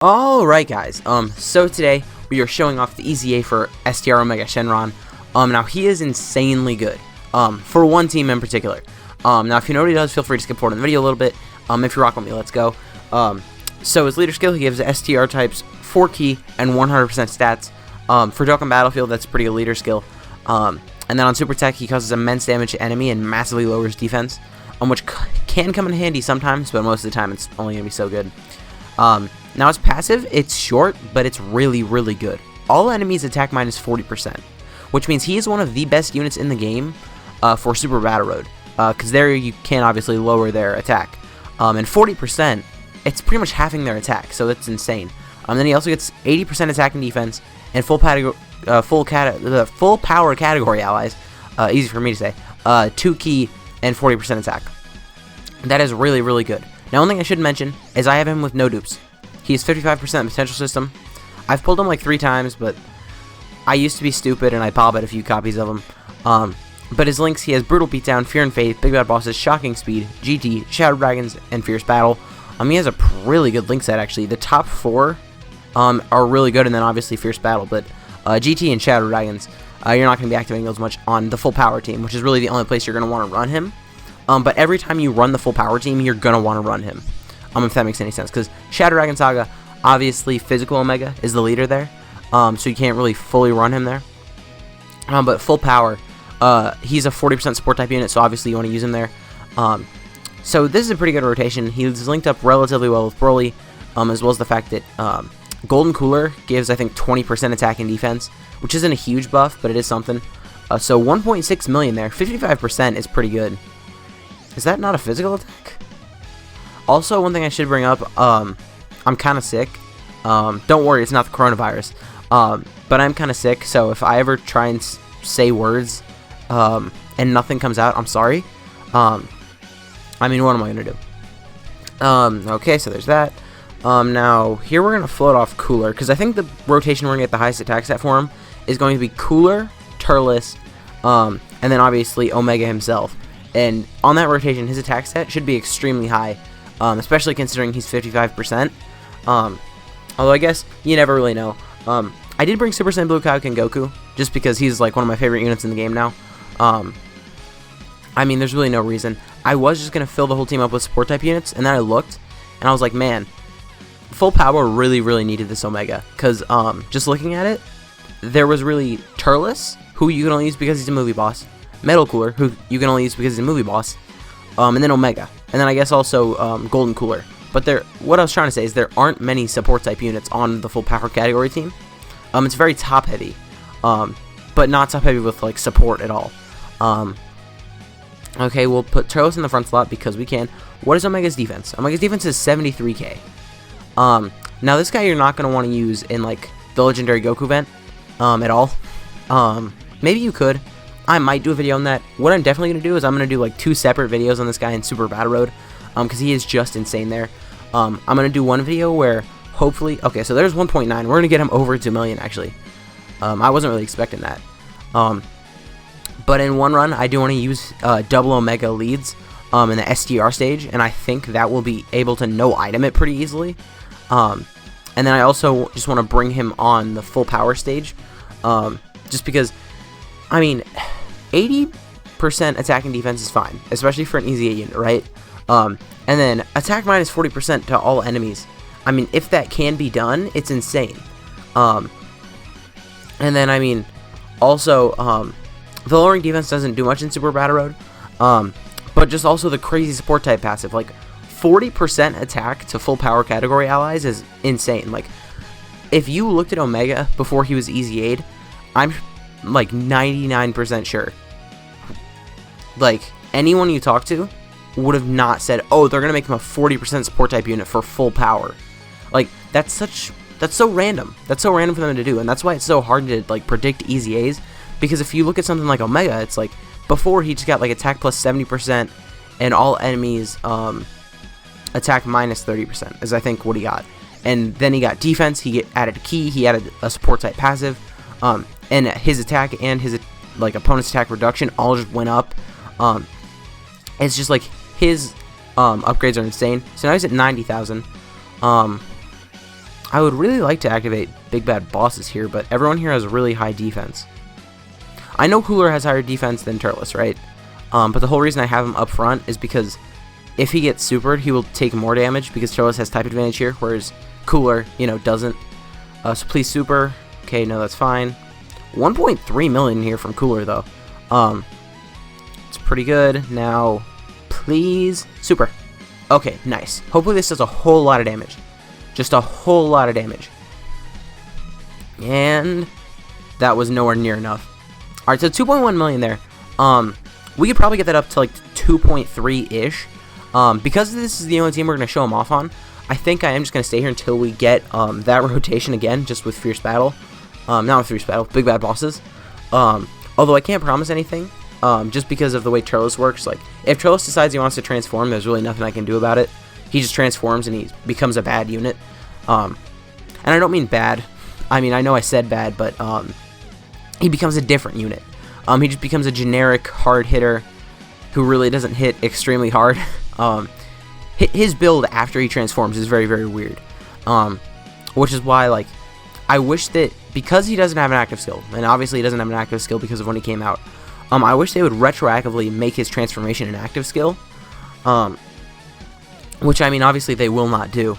Alright guys, so today we are showing off the EZA for STR Omega Shenron. Now he is insanely good, for one team in particular. Now if you know what he does, feel free to skip forward in the video a little bit. If you're rocking with me, let's go. So his leader skill, he gives STR types 4 key and 100% stats. For Dokkan Battlefield, that's pretty good leader skill. And then on Super Tech, he causes immense damage to enemy and massively lowers defense, which can come in handy sometimes, but most of the time it's only going to be so good. Now his passive, it's short, but it's really, really good. All enemies attack minus 40%, which means he is one of the best units in the game for Super Battle Road, because there you can obviously lower their attack. And 40%, it's pretty much halving their attack, so that's insane. Then he also gets 80% attack and defense, and full power category allies, easy for me to say, 2 key and 40% attack. That is really, really good. Now, one thing I should mention is I have him with no dupes. He is 55% potential system. I've pulled him like 3 times, but I used to be stupid and I bobbed a few copies of him. But his links, he has Brutal Beatdown, Fear and Faith, Big Bad Bosses, Shocking Speed, GT, Shadow Dragons, and Fierce Battle. He has a really good link set actually. The top 4 are really good, and then obviously Fierce Battle. But GT and Shadow Dragons, you're not going to be activating those much on the full power team, which is really the only place you're going to want to run him. But every time you run the full power team, you're going to want to run him. If that makes any sense. Because Shadow Dragon Saga, obviously Physical Omega is the leader there. So you can't really fully run him there. But full power, he's a 40% support type unit, so obviously you want to use him there. So this is a pretty good rotation. He's linked up relatively well with Broly, as well as the fact that Golden Cooler gives, I think, 20% attack and defense, which isn't a huge buff, but it is something. So 1.6 million there, 55% is pretty good. Is that not a physical attack? Also, one thing I should bring up, I'm kind of sick. Don't worry, it's not the coronavirus. But I'm kind of sick, so if I ever try and say words and nothing comes out, I'm sorry. I mean, what am I going to do? Okay, so there's that. Now, here we're going to float off Cooler, because I think the rotation we're going to get the highest attack set for him is going to be Cooler, Turles, and then obviously Omega himself. And on that rotation, his attack set should be extremely high, especially considering he's 55%. Although I guess you never really know. I did bring Super Saiyan Blue Kaioken Goku, just because he's like one of my favorite units in the game now. I mean, there's really no reason. I was just going to fill the whole team up with support type units, and then I looked, and I was like, man, full power really, really needed this Omega. Because just looking at it, there was really Turles, who you can only use because he's a movie boss. Metal Cooler, who you can only use because he's a movie boss, and then Omega, and then I guess also Golden Cooler. But what I was trying to say is there aren't many support type units on the full power category team. It's very top heavy, but not top heavy with like support at all. Okay, we'll put Turles in the front slot because we can. What is Omega's defense? Omega's defense is 73k. Now this guy you're not going to want to use in like the legendary Goku event at all. Maybe you could. I might do a video on that. What I'm definitely going to do is I'm going to do like 2 separate videos on this guy in Super Battle Road, because he is just insane there. I'm going to do one video where hopefully, okay, so there's 1.9. We're going to get him over 2 million actually. I wasn't really expecting that. But in one run, I do want to use double Omega leads in the STR stage, and I think that will be able to no item it pretty easily. And then I also just want to bring him on the full power stage, just because, I mean, 80% attack and defense is fine, especially for an EZA unit, right? And then attack minus 40% to all enemies. I mean, if that can be done, it's insane. And then, I mean, also, the lowering defense doesn't do much in Super Battle Road, but just also the crazy support type passive, like 40% attack to full power category allies is insane. Like, if you looked at Omega before he was EZA'd, I'm like 99% sure, like, anyone you talk to would have not said, oh, they're gonna make him a 40% support type unit for full power. Like, that's so random. That's so random for them to do, and that's why it's so hard to like predict EZAs. Because if you look at something like Omega, it's like before he just got like attack plus 70% and all enemies attack minus 30% is I think what he got. And then he got defense, he added a key, he added a support type passive, and his attack and his like opponent's attack reduction all just went up. It's just like his upgrades are insane. So now he's at 90,000. I would really like to activate Big Bad Bosses here, but everyone here has really high defense. I know Cooler has higher defense than Turles, right? But the whole reason I have him up front is because if he gets supered, he will take more damage because Turles has type advantage here, whereas Cooler, you know, doesn't. So please super. Okay, no, that's fine. 1.3 million here from Cooler, though. It's pretty good. Now, please super. Okay, nice. Hopefully this does a whole lot of damage. Just a whole lot of damage. And that was nowhere near enough. Alright, so 2.1 million there. We could probably get that up to like 2.3-ish. Because this is the only team we're going to show him off on, I think I am just going to stay here until we get that rotation again, just with Fierce Battle. Not with Fierce Battle, Big Bad Bosses. Although I can't promise anything, just because of the way Turles works. Like, if Turles decides he wants to transform, there's really nothing I can do about it. He just transforms and he becomes a bad unit. And I don't mean bad. I mean, I know I said bad, but he becomes a different unit. He just becomes a generic hard hitter who really doesn't hit extremely hard. His build after he transforms is very, very weird. Which is why, like, I wish that, because he doesn't have an active skill, and obviously he doesn't have an active skill because of when he came out, I wish they would retroactively make his transformation an active skill. Which, I mean, obviously they will not do.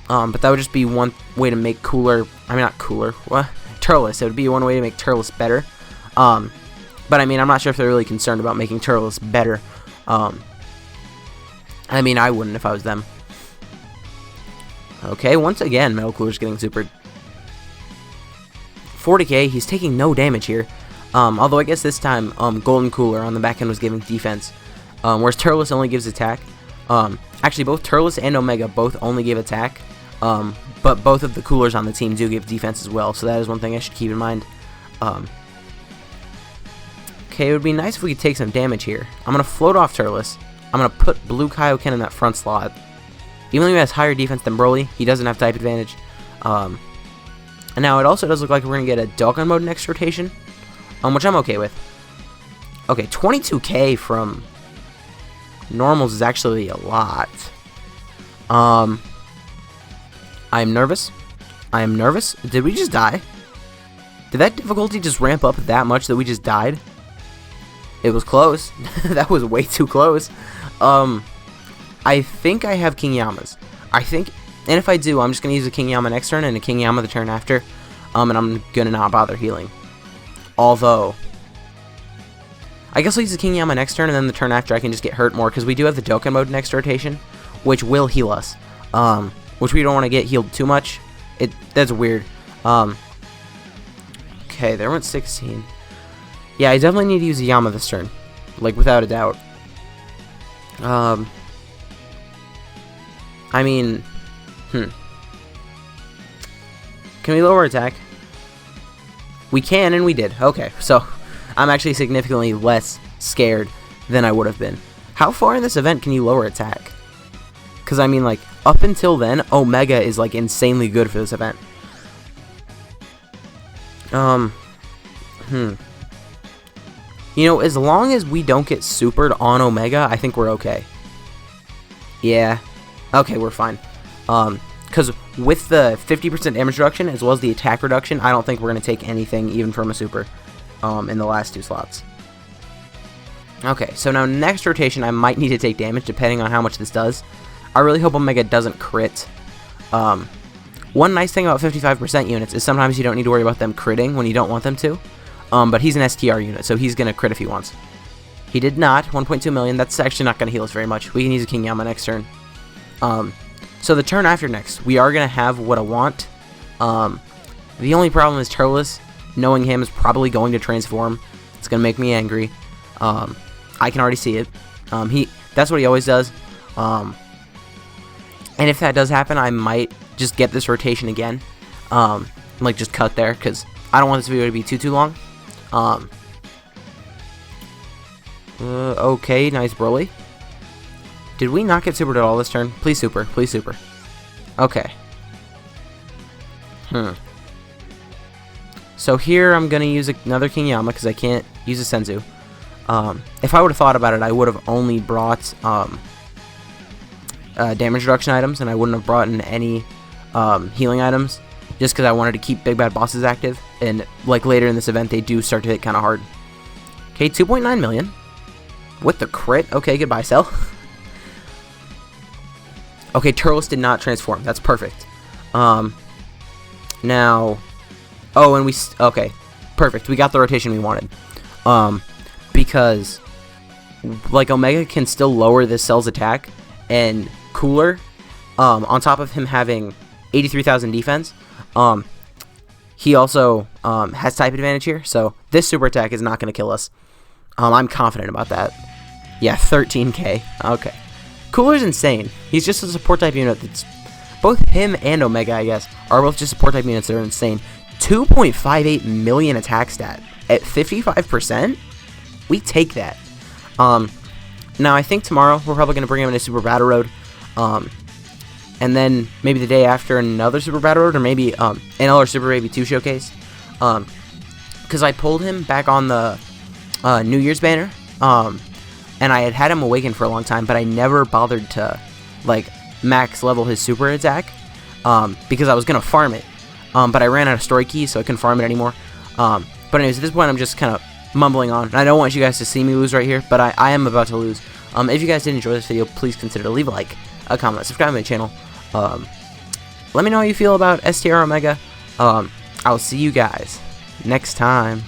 But that would just be one way to make Cooler, I mean, not Cooler, what? Turles. It would be one way to make Turles better. But, I mean, I'm not sure if they're really concerned about making Turles better. I mean, I wouldn't if I was them. Okay, once again, Metal Cooler's getting supered. 40k, he's taking no damage here. Although I guess this time, Golden Cooler on the back end was giving defense. Whereas Turles only gives attack. Actually, both Turles and Omega both only give attack. But both of the Coolers on the team do give defense as well. So that is one thing I should keep in mind. Okay, it would be nice if we could take some damage here. I'm going to float off Turles. I'm going to put Blue Kaioken in that front slot. Even though he has higher defense than Broly, he doesn't have type advantage. And now it also does look like we're going to get a Dokkan mode next rotation, which I'm okay with. Okay, 22k from normals is actually a lot. I'm nervous. I am nervous. Did we just die? Did that difficulty just ramp up that much that we just died? It was close. That was way too close. I think I have King Yamas. I think, and if I do, I'm just going to use a King Yama next turn and a King Yama the turn after. And I'm going to not bother healing. Although, I guess I'll use the King Yama next turn, and then the turn after I can just get hurt more, because we do have the Dokkan mode next rotation, which will heal us. Which we don't want to get healed too much. That's weird. Okay, there went 16. Yeah, I definitely need to use a Yama this turn. Like, without a doubt. I mean, Can we lower attack? We can, and we did. Okay, so I'm actually significantly less scared than I would have been. How far in this event can you lower attack? Because, I mean, like, up until then, Omega is, like, insanely good for this event. You know, as long as we don't get supered on Omega, I think we're okay. Yeah. Okay, we're fine. Because with the 50% damage reduction, as well as the attack reduction, I don't think we're going to take anything, even from a super, in the last 2 slots. Okay, so now next rotation, I might need to take damage, depending on how much this does. I really hope Omega doesn't crit. One nice thing about 55% units is sometimes you don't need to worry about them critting when you don't want them to. But he's an STR unit, so he's going to crit if he wants. He did not. 1.2 million. That's actually not going to heal us very much. We can use a King Yama next turn. So the turn after next, we are going to have what I want. The only problem is Turles. Knowing him is probably going to transform. It's going to make me angry. I can already see it. That's what he always does. And if that does happen, I might just get this rotation again. Like, just cut there, because I don't want this video to be too long. Okay, nice Broly. Did we not get supered at all this turn? Please super, please super. Okay. So here I'm gonna use another King Yama because I can't use a Senzu. If I would have thought about it, I would have only brought damage reduction items, and I wouldn't have brought in any healing items, just because I wanted to keep big bad bosses active, and like later in this event they do start to hit kind of hard. Okay, 2.9 million with the crit. Okay, goodbye, Cell. Okay, Turles did not transform. That's perfect. Now, oh, and okay, perfect. We got the rotation we wanted. Because like Omega can still lower this Cell's attack, and Cooler, on top of him having 83,000 defense, he also has type advantage here, so this super attack is not going to kill us. I'm confident about that. Yeah, 13k. Okay. Cooler's insane. He's just a support type unit that's... Both him and Omega, I guess, are both just support type units that are insane. 2.58 million attack stat at 55%? We take that. Now, I think tomorrow we're probably going to bring him into Super Battle Road. And then maybe the day after another Super Battle Road, or maybe another Super Baby 2 showcase. Because I pulled him back on the New Year's banner. And I had him awakened for a long time, but I never bothered to like max level his super attack because I was gonna farm it. But I ran out of story keys, so I couldn't farm it anymore. But anyways, at this point, I'm just kind of mumbling on. And I don't want you guys to see me lose right here, but I am about to lose. If you guys did enjoy this video, please consider to leave a like, a comment, subscribe to my channel. Let me know how you feel about STR Omega. I'll see you guys next time.